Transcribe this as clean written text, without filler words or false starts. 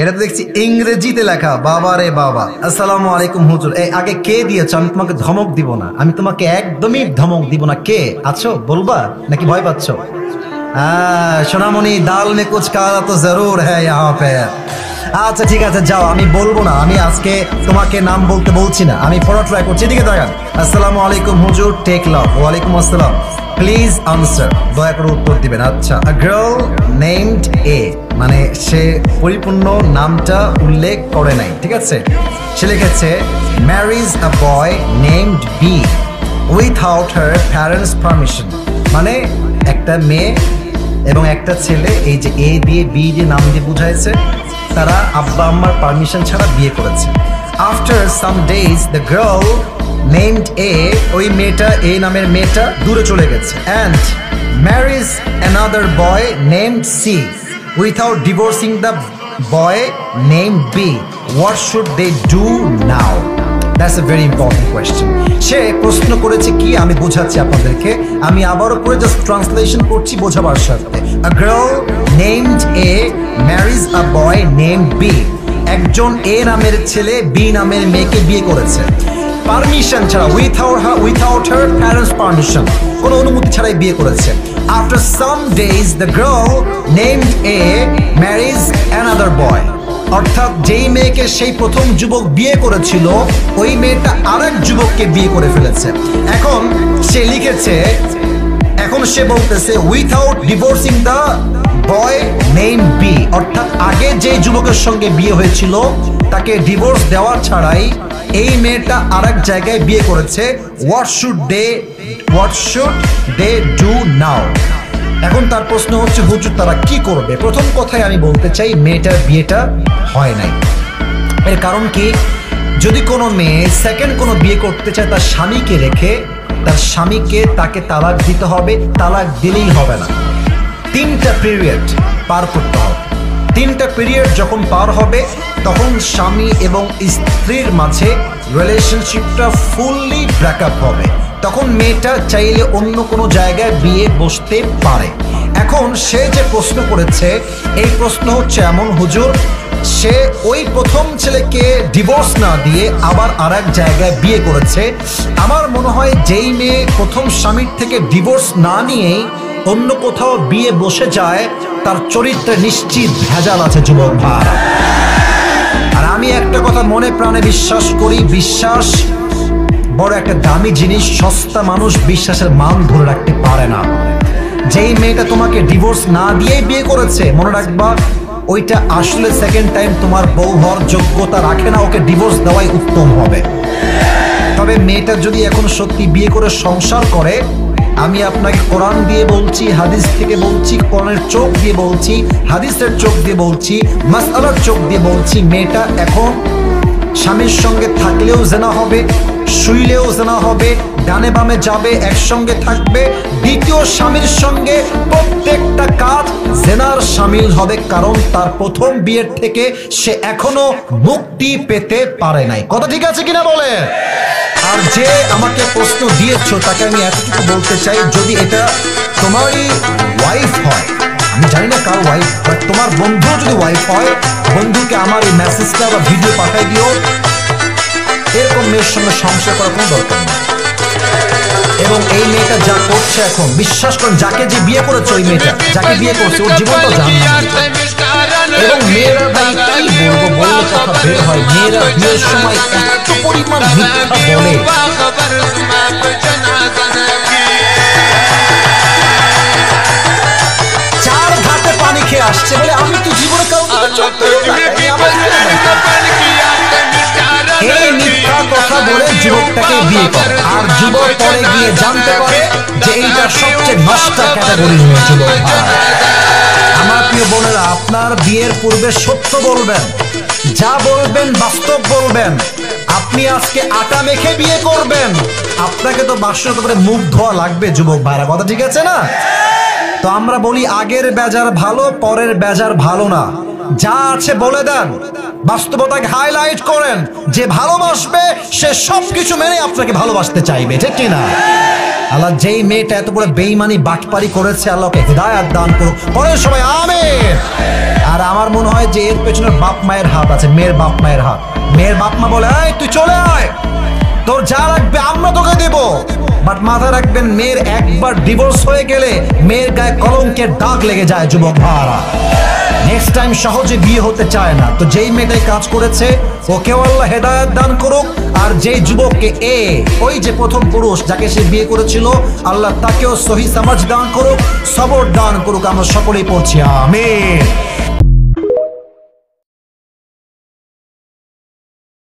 এটা তো দেখছি ইংরেজিতে লেখা। বাবা রে বাবা। আসসালামু আলাইকুম হুজুর। এই আগে কে দিয়েছ? আমি তোমাকে ধমক দিব না, আমি তোমাকে একদমই ধমক দিব না। কে আছো বলবা নাকি ভয় পাচ্ছ? সোনামণি, দাল মে কুছ কালা তো জরুর হ্যায় ইহাঁ পে। আচ্ছা ঠিক আছে, যাও, আমি বলবো না। আমি আজকে তোমাকে নাম বলতে বলছি না, আমি পড়া ট্রাই করছি। এদিকে তাকান। আসসালামু আলাইকুম হুজুর, টেক লাভ। ওয়ালাইকুম আসসালাম। প্লিজ আনসার, দয়া করে উত্তর দিবেন। আচ্ছা, আ গার্ল নেমড এ, মানে সে পরিপূর্ণ নামটা উল্লেখ করে নাই, ঠিক আছে? সে লিখেছে marriage a boy named B without her parents permission. মানে একটা মেয়ে এবং একটা ছেলে, এই যে এ দিয়ে বি দিয়ে নাম দিয়ে বুঝাইছে, তারা আব্বা আম্মার পারমিশন ছাড়া বিয়ে করেছে। After some days the girl named A, ওই মেয়েটা, এ নামের মেয়েটা দূরে চলে গেছে, and marriage another boy named C without divorcing the boy named B. What should they do now? That's a very important question. সে প্রশ্ন করেছে কি, আমি বোঝাচ্ছি আপনাদেরকে। আমি আবারও করে জাস্ট ট্রান্সলেশন করছি বোঝাবার সাথে। A girl named A marriage a boy named B. একজন এ নামের ছেলে বি নামের মেয়েকে বিয়ে করেছে পারমিশন ছাড়া, উইথাউট হার প্যারেন্টস পারমিশন, কোনো অনুমতি ছাড়াই বিয়ে করেছে। After some days the girl named A marriage another boy. অর্থাৎ যেই মেয়েকে সেই প্রথম যুবক বিয়ে করেছিল, ওই মেয়েটা আরেক যুবককে বিয়ে করে ফেলেছে। এখন সে লিখেছে, এখন সে বলতেছে without divorcing the boy name B, অর্থাৎ আগে যে যুবকের সঙ্গে বিয়ে হয়েছিল তাকে ডিভোর্স দেওয়া ছাড়াই এই মেয়েটা আরেক জায়গায় বিয়ে করেছে। What should they do now? এখন তার প্রশ্ন হচ্ছে, হুজুর তারা কি করবে? প্রথম কথায় আমি বলতে চাই, মেয়েটার বিয়েটা হয় নাই। এর কারণ কি? যদি কোনো মেয়ে সেকেন্ড কোনো বিয়ে করতে চায় তার স্বামীকে রেখে, তার স্বামীকে তাকে তালাক দিতে হবে। তালাক দিলেই হবে না, 3টা পিরিয়ড পার করতে হবে। 3টা পিরিয়ড যখন পার হবে, তখন স্বামী এবং স্ত্রীর মাঝে রিলেশনশিপটা ফুললি ব্রেকআপ হবে। তখন মেয়েটা চাইলে অন্য কোনো জায়গায় বিয়ে বসতে পারে। এখন সে যে প্রশ্ন করেছে, এই প্রশ্ন হচ্ছে এমন, হুজুর সে ওই প্রথম ছেলেকে ডিভোর্স না দিয়ে আবার আরেক জায়গায় বিয়ে করেছে। আমার মনে হয় যেই মেয়ে প্রথম স্বামীর থেকে ডিভোর্স না নিয়েই অন্য কোথাও বিয়ে বসে যায়, তার চরিত্রে নিশ্চিত ভেজাল আছে যুবক ভাই। আর আমি একটা কথা মনে প্রাণে বিশ্বাস করি, বিশ্বাস বড় একটা দামি জিনিস। সস্তা মানুষ বিশ্বাসের মান ধরে রাখতে পারে না। যেই মেয়েটা তোমাকে ডিভোর্স না দিয়েই বিয়ে করেছে, মনে রাখবা ওইটা আসলে সেকেন্ড টাইম তোমার বউ হওয়ার যোগ্যতা রাখে না। ওকে ডিভোর্স দেওয়াই উত্তম হবে। তবে মেয়েটা যদি এখন সত্যি বিয়ে করে সংসার করে, আমি আপনাকে কোরআন দিয়ে বলছি, হাদিস থেকে বলছি, কোরআনের চোখ দিয়ে বলছি, হাদিসের চোখ দিয়ে বলছি, মাসআলার চোখ দিয়ে বলছি, মেয়েটা এখন স্বামীর সঙ্গে থাকলেও জেনা হবে, শুইলেও জেনা হবে, ডানে বামে যাবে, একসঙ্গে থাকবে, দ্বিতীয় স্বামীর সঙ্গে প্রত্যেকটা কাজ জেনার শামিল হবে। কারণ তার প্রথম বিয়ের থেকে সে এখনো মুক্তি পেতে পারে নাই। কথা ঠিক আছে কিনা বলে? আর যে আমাকে প্রশ্ন দিয়েছো তাকে আমি এতটুকু বলতে চাই, যদি এটা তোমারই ওয়াইফ হয়, আমি জানি না কার ওয়াইফ, বাট তোমার বন্ধু যদি ওয়াইফ হয়, বন্ধুকে আমার এই মেসেজটা বা ভিডিও পাঠাই দিও। এরকম মেয়ের সঙ্গে সংসার করার কোনো দরকার নেই। এবং এই মেয়েটা যা করছে এখন, বিশ্বাস করেন, যাকে যে বিয়ে করেছে, ওই মেয়েটা যাকে বিয়ে করছে, ওর জীবনটা জাহান্নাম। এবং মেয়েরা ভাই কি বলবো, বললে কথা বের হয়, মেয়েরা বিয়ের সময় এত পরিমাণ মিথ্যা বলে। চার ঘাটে পানি খেয়ে আসছে বলে আমি তো জীবনে এই মিথ্যা কথা বলে যুবকটাকে বিয়ে করে। আর যুবক পরে গিয়ে জানতে পারে যে এইটা সবচেয়ে নষ্ট ক্যাটাগরি হয়েছিল। আমার প্রিয় বোনেরা, আপনার বিয়ের পূর্বে সত্য বলবেন, যা বলবেন বাস্তব বলবেন। আপনি আজকে আটা মেখে বিয়ে করবেন, আপনাকে তো বাসন করে মুখ ধোয়া লাগবে যুবক ভাইরা। কথা ঠিক আছে না? তো আমরা বলি আগের বেজার ভালো, পরের বেজার ভালো না। যা আছে বলে দেন, বাস্তবতাকে হাইলাইট করেন। যে ভালোবাসবে সে সবকিছু মেনে আপনাকে ভালোবাসতে চাইবে, ঠিক কিনা? আল্লাহ যেই মেয়েটা এত বড় বেঈমানি বাটপারি করেছে আল্লাহকে হিদায়াত দান করুক, পরে সবাই আমিন। আর আমার মনে হয় যে এর পেছনে বাপ মায়ের হাত আছে, মেয়ের বাপ মায়ের হাত। মেয়ের বাপ মা বলে এই তুই চলে আয়, তোর যা লাগবে আমরা তোকে দেব। বাট মাথায় রাখবেন মেয়ের একবার ডিভোর্স হয়ে গেলে মেয়ের গায়ে কলঙ্কের দাগ লেগে যায় যুবক ভাইরা, নেক্সট টাইম সহজে বিয়ে হতে চায় না। তো যেই মেয়েটাই কাজ করেছে ওকেও আল্লাহ হেদায়েত দান করুক, আর যেই যুবককে ওই যে প্রথম পুরুষ যাকে সে বিয়ে করেছিল আল্লাহ তাকেও সহি সমাজ দান করুক, সবর দান করুক। আমরা সকলেই পড়ছি আমিন।